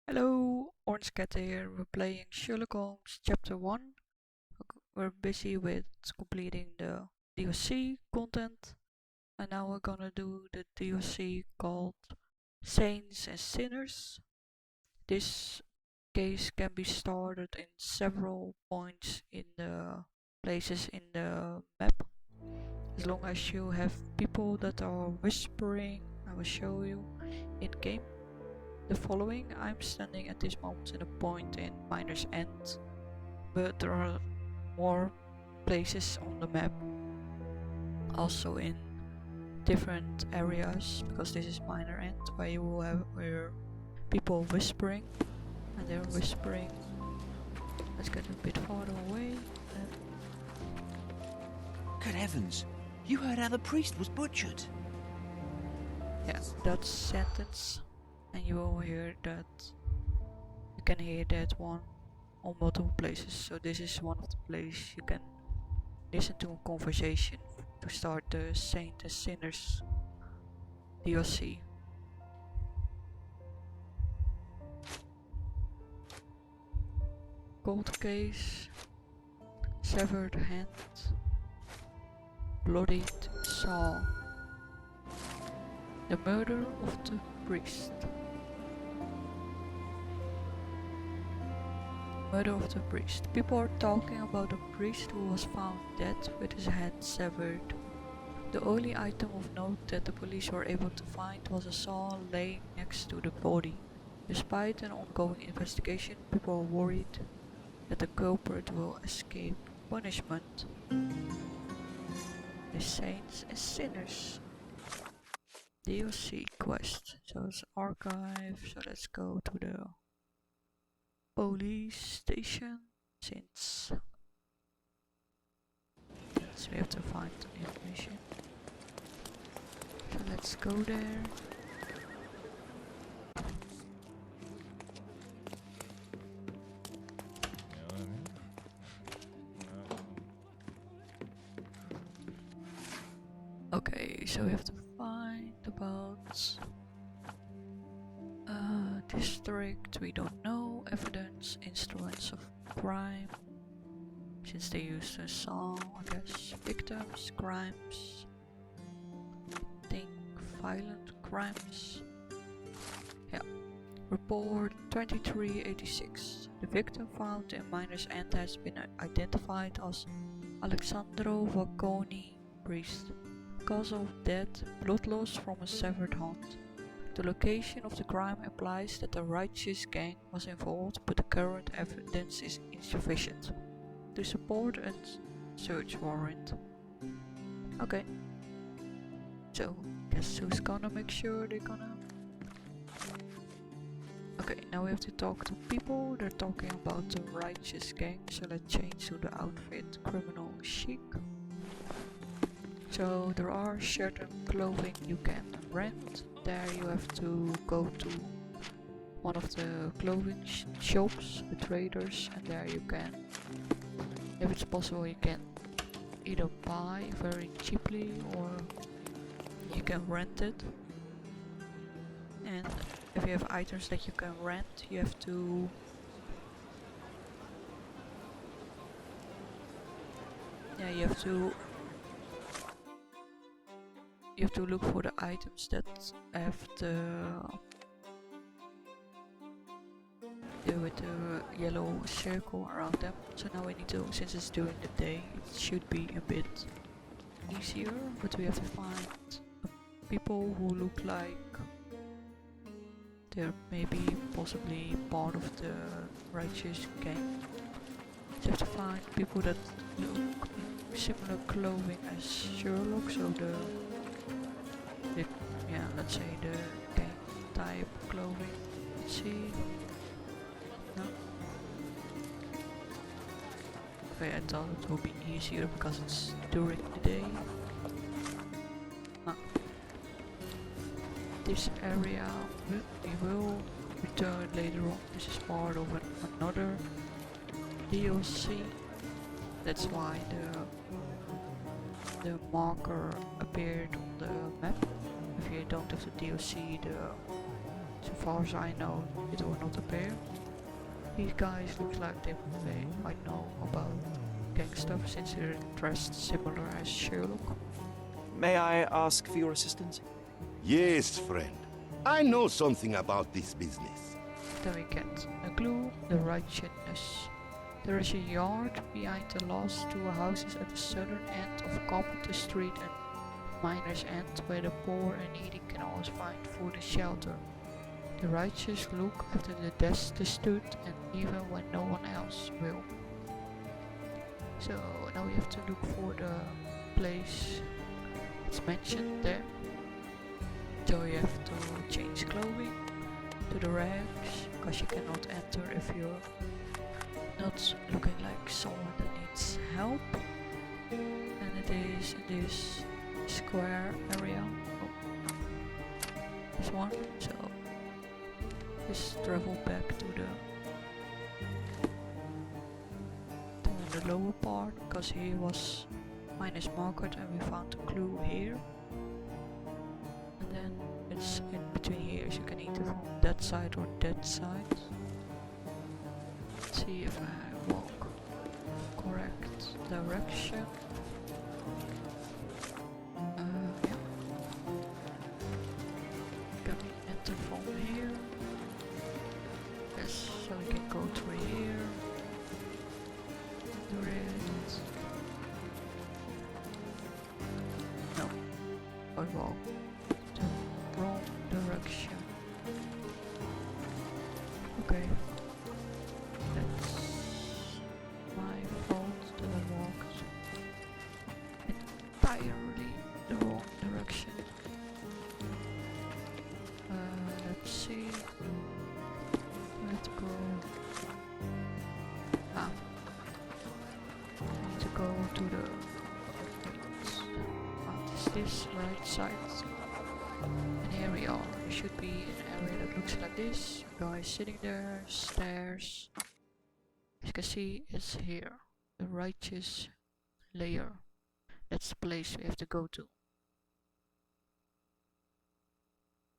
Hello, Orange Cat here. We're playing Sherlock Holmes Chapter 1. We're busy with completing the DLC content, and now we're gonna do the DLC called Saints and Sinners. This case can be started in several points in the places in the map. As long as you have people that are whispering, I will show you in game. The following: I'm standing at this moment in a point in Miner's End, but there are more places on the map, also in different areas, because this is Miner End, where you will have people whispering, and they're whispering. Let's get a bit farther away. Good heavens! You heard how the priest was butchered. Yeah, that's sentence. And you will hear that, you can hear that one on multiple places. So this is one of the places you can listen to a conversation to start the Saint and Sinners DLC. Cold case, severed hand, bloodied saw, the murder of the priest. Murder of the priest. People are talking about a priest who was found dead with his head severed. The only item of note that the police were able to find was a saw laying next to the body. Despite an ongoing investigation, people are worried that the culprit will escape punishment. The Saints and Sinners DLC quest. So it's archive, so let's go to the police station, since we have to find information. So let's go there. Okay, so we have to find about district, we don't know, evidence, instruments of crime, since they used a song, I guess, victims, crimes, I think violent crimes, yeah, report 2386, the victim found in Miner's End has been identified as Alexandro Vacconi, priest, cause of death, blood loss from a severed hand. The location of the crime implies that a righteous gang was involved, but the current evidence is insufficient to support a search warrant. Okay. So, guess who's gonna make sure they're gonna... Okay, now we have to talk to people. They're talking about the righteous gang, so let's change to the outfit criminal chic. So there are certain clothing you can rent. There you have to go to one of the clothing shops, the traders, and there you can, if it's possible, you can either buy very cheaply or you can rent it. And if you have items that you can rent, you have to you have to look for the items that have with the yellow circle around them. So now we need to, since it's during the day, it should be a bit easier, but we have to find people who look like they're maybe possibly part of the righteous gang. So you have to find people that look in similar clothing as Sherlock, so let's say the gang type clothing. Let's see. No. Okay, I thought it would be easier because it's during the day. No. This area we will return later on. This is part of another DLC. That's why the marker appeared on the map. If you don't have the DLC, the far as I know, it will not appear. These guys look like they might know about gang stuff since they're dressed similar as Sherlock. May I ask for your assistance? Yes, friend. I know something about this business. Then we get a clue, the righteousness. There is a yard behind the last two houses at the southern end of Carpenter Street and Miner's End, where the poor and needy can always find food and shelter. The righteous look after the destitute and even when no one else will. So now we have to look for the place it's mentioned there. So you have to change clothing to the rags, because you cannot enter if you're not looking like someone that needs help. And it is in this square area. Oh, this one. So just travel back to the lower part, because here was minus market and we found a clue here. And then it's in between here, so you can either from that side or that side. Let's see if I walk correct direction. Yeah. Can enter from here. Yes, so we can go through here. Do it. No. I walk the wrong direction. Okay. That's my fault that I walked entirely the wrong direction. Let's see. Let's go. I need to go to the. What is this right side? And here we are. We should be in an area that looks like this. Guy sitting there, stairs. As you can see, it's here. The righteous lair. That's the place we have to go to.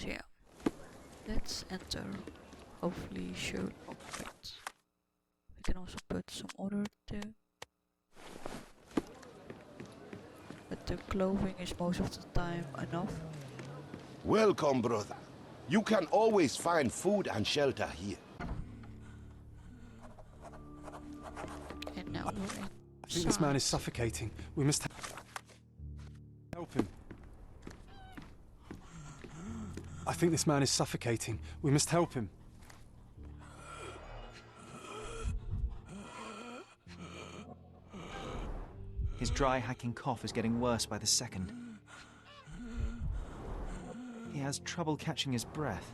So yeah. Let's enter. Hopefully show object. We can also put some order there. But the clothing is most of the time enough. Welcome, brother. You can always find food and shelter here. And now we're in. I think this man is suffocating. We must help him. I think this man is suffocating. We must help him. His dry, hacking cough is getting worse by the second. He has trouble catching his breath.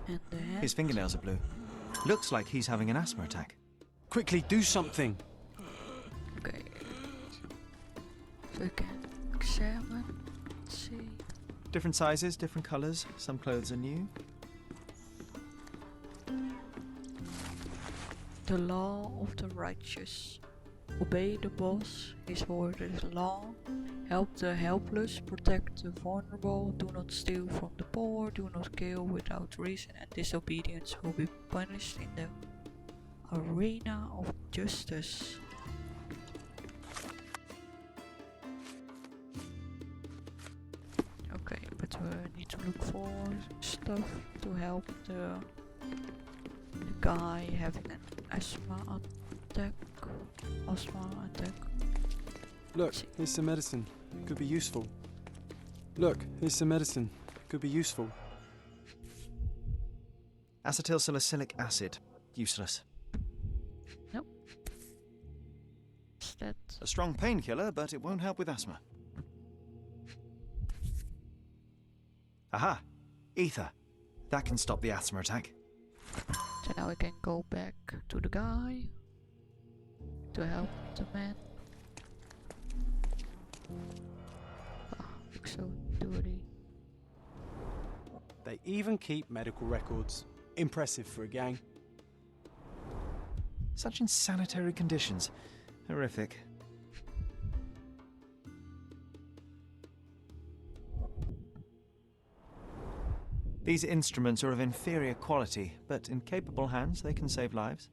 And the hand. His fingernails are blue. Looks like he's having an asthma attack. Quickly, do something. Okay. So we can examine. Let's see. Different sizes, different colours. Some clothes are new. The law of the righteous. Obey the boss, his word is law. Help the helpless, protect the vulnerable, do not steal from the poor, do not kill without reason, and disobedience will be punished in the arena of justice. Okay, but we need to look for stuff to help the guy having an asthma attack. Look, here's some medicine. Could be useful. Look, here's some medicine. Could be useful. Acetylsalicylic acid. Useless. Nope. Is that? A strong painkiller, but it won't help with asthma. Aha! Ether. That can stop the asthma attack. So now we can go back to the guy to help the man. Looks so dirty. They even keep medical records. Impressive for a gang. Such insanitary conditions. Horrific. These instruments are of inferior quality, but in capable hands they can save lives.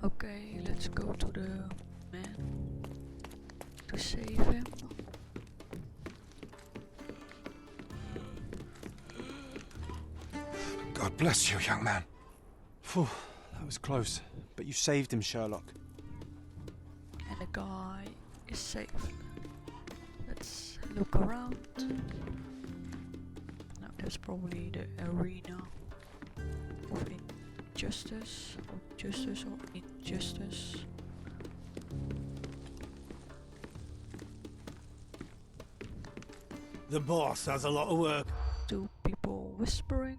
Okay, let's go to the man to save him. God bless you, young man. Phew, that was close. But you saved him, Sherlock. And the guy is safe. Let's look around. Now that's probably the arena of justice or injustice. The boss has a lot of work. Two people whispering.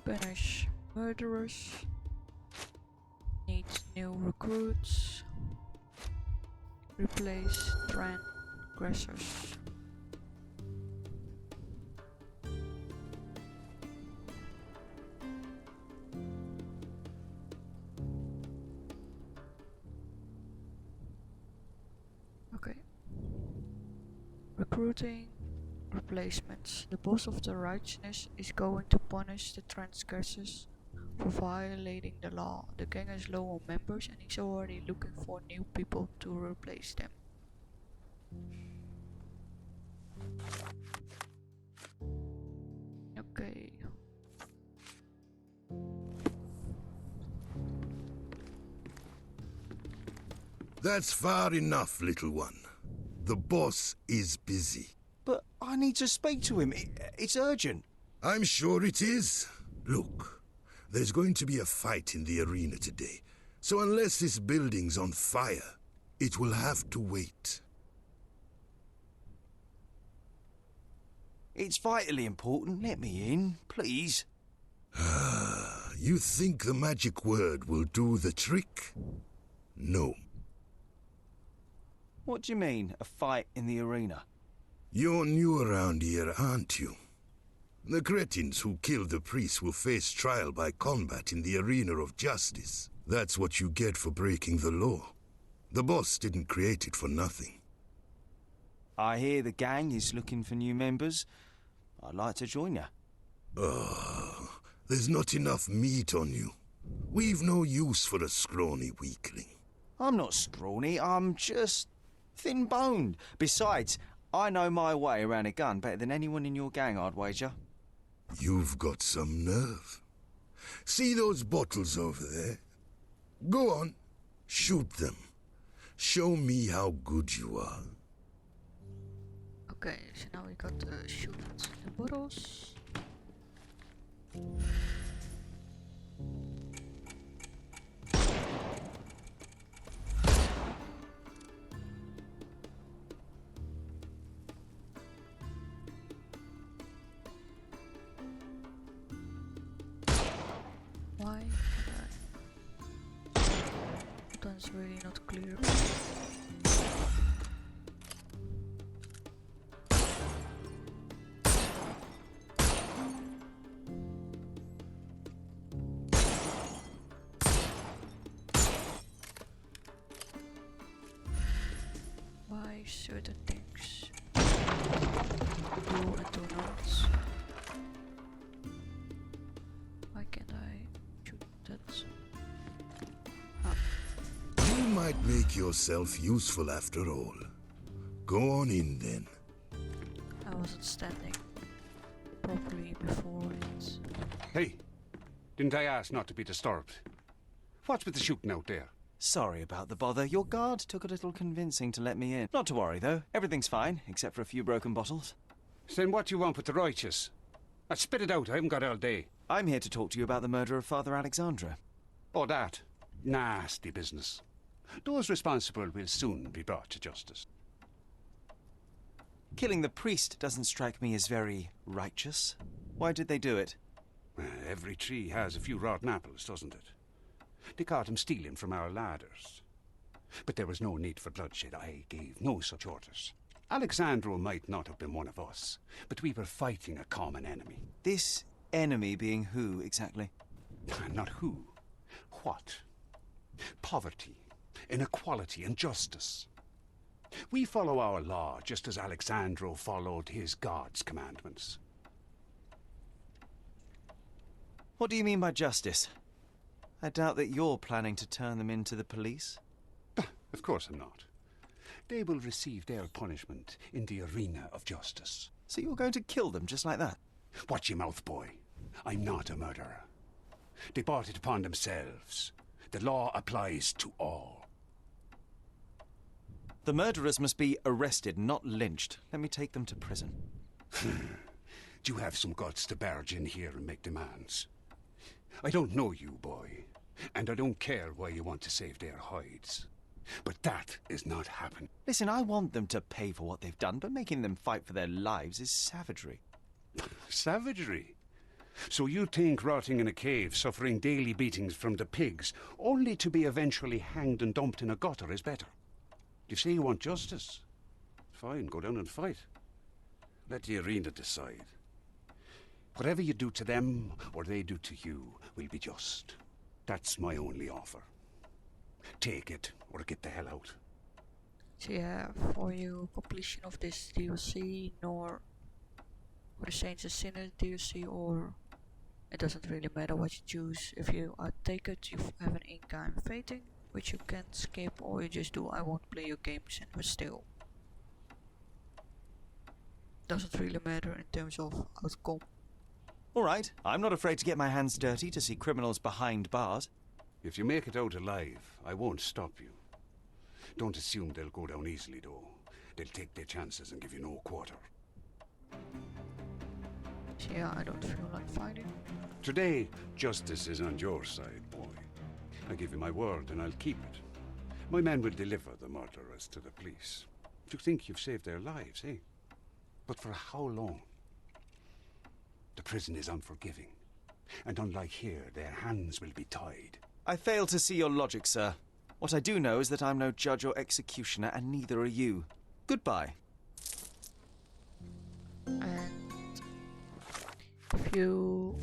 Banish murderers. Needs new recruits. Replace transgressors. Okay. Recruiting replacements. The boss of the righteousness is going to punish the transgressors for violating the law. The gang is low on members and he's already looking for new people to replace them. Okay. That's far enough, little one. The boss is busy. But I need to speak to him. It's urgent. I'm sure it is. Look, there's going to be a fight in the arena today. So unless this building's on fire, it will have to wait. It's vitally important. Let me in, please. You think the magic word will do the trick? No. What do you mean, a fight in the arena? You're new around here, aren't you? The cretins who killed the priest will face trial by combat in the arena of justice. That's what you get for breaking the law. The boss didn't create it for nothing. I hear the gang is looking for new members. I'd like to join you. Oh, there's not enough meat on you. We've no use for a scrawny weakling. I'm not scrawny, I'm just thin-boned. Besides, I know my way around a gun better than anyone in your gang, I'd wager. You've got some nerve. See those bottles over there? Go on, shoot them. Show me how good you are. Okay, so now we got to shoot the bottles. Why? That's really not clear. Why certain things do and do not? Why can't I shoot that? You might make yourself useful after all. Go on in then. I wasn't standing properly before it. Hey, didn't I ask not to be disturbed? What's with the shooting out there? Sorry about the bother. Your guard took a little convincing to let me in. Not to worry, though. Everything's fine, except for a few broken bottles. So then what do you want with the righteous? Spit it out, I haven't got all day. I'm here to talk to you about the murder of Father Alexandra. Oh, that. Nasty business. Those responsible will soon be brought to justice. Killing the priest doesn't strike me as very righteous. Why did they do it? Every tree has a few rotten apples, doesn't it? They caught him stealing from our ladders. But there was no need for bloodshed. I gave no such orders. Alexandro might not have been one of us, but we were fighting a common enemy. This enemy being who, exactly? Not who. What? Poverty, inequality, and justice. We follow our law just as Alexandro followed his God's commandments. What do you mean by justice? I doubt that you're planning to turn them into the police. Of course I'm not. They will receive their punishment in the arena of justice. So you're going to kill them just like that? Watch your mouth, boy. I'm not a murderer. They brought it upon themselves. The law applies to all. The murderers must be arrested, not lynched. Let me take them to prison. Do you have some guts to barge in here and make demands? I don't know you, boy, and I don't care why you want to save their hides. But that is not happening. Listen, I want them to pay for what they've done, but making them fight for their lives is savagery. Savagery? So you think rotting in a cave, suffering daily beatings from the pigs, only to be eventually hanged and dumped in a gutter is better? You say you want justice? Fine, go down and fight. Let the arena decide. Whatever you do to them, or they do to you, will be just. That's my only offer. Take it, or get the hell out. So yeah, for you completion of this DLC, nor for the Saints and Sinners DLC, or it doesn't really matter what you choose. If you take it, you have an in-game fating, which you can skip, or you just do I won't play your games and but still. Doesn't really matter in terms of outcome. Alright, I'm not afraid to get my hands dirty to see criminals behind bars. If you make it out alive, I won't stop you. Don't assume they'll go down easily, though. They'll take their chances and give you no quarter. So yeah, I don't feel like fighting. Today, justice is on your side, boy. I give you my word, and I'll keep it. My men will deliver the murderers to the police. You think you've saved their lives, eh? But for how long? The prison is unforgiving. And unlike here, their hands will be tied. I fail to see your logic, sir. What I do know is that I'm no judge or executioner, and neither are you. Goodbye. And if you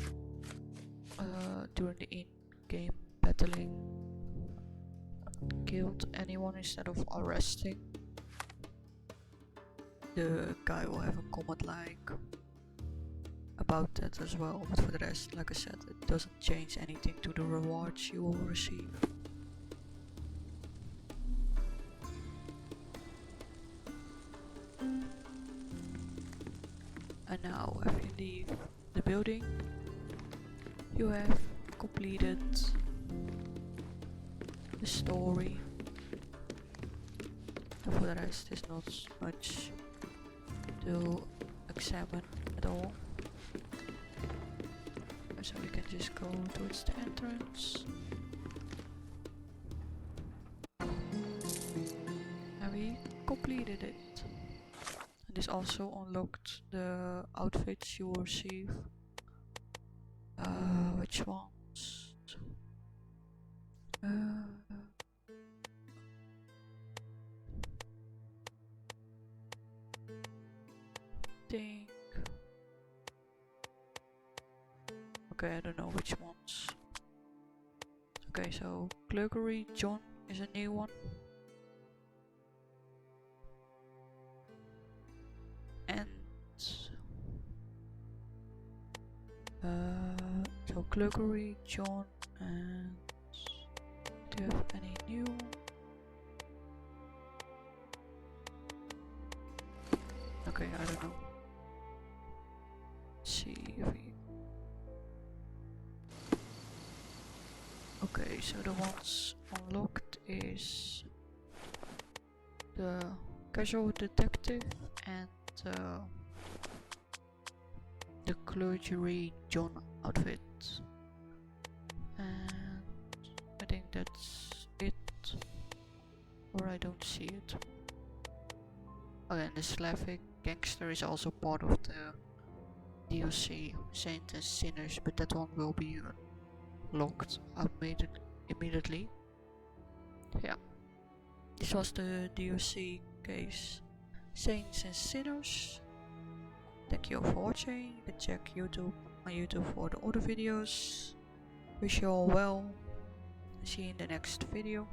during the in-game battling killed anyone instead of arresting, the guy will have a comment like about that as well, but for the rest, like I said, it doesn't change anything to the rewards you will receive. And now, if you leave the building, you have completed the story, and for the rest, there's not much to examine at all. So we can just go towards the entrance. And we completed it. And this also unlocked the outfits you will receive. Which ones? Think. Okay, I don't know which ones. Okay, so Clergy Jon is a new one. And so Clergy Jon, and do you have any new? Okay, I don't know. Let's see if we. Okay, so the ones unlocked is the casual detective and the Clergy Jon outfit, and I think that's it, or I don't see it. Oh, and the Slavic Gangster is also part of the DLC Saints and Sinners, but that one will be locked up immediately. Yeah, this was the DLC case Saints and Sinners. Thank you all for watching. You can check my YouTube for the other videos. Wish you all well. see you in the next video.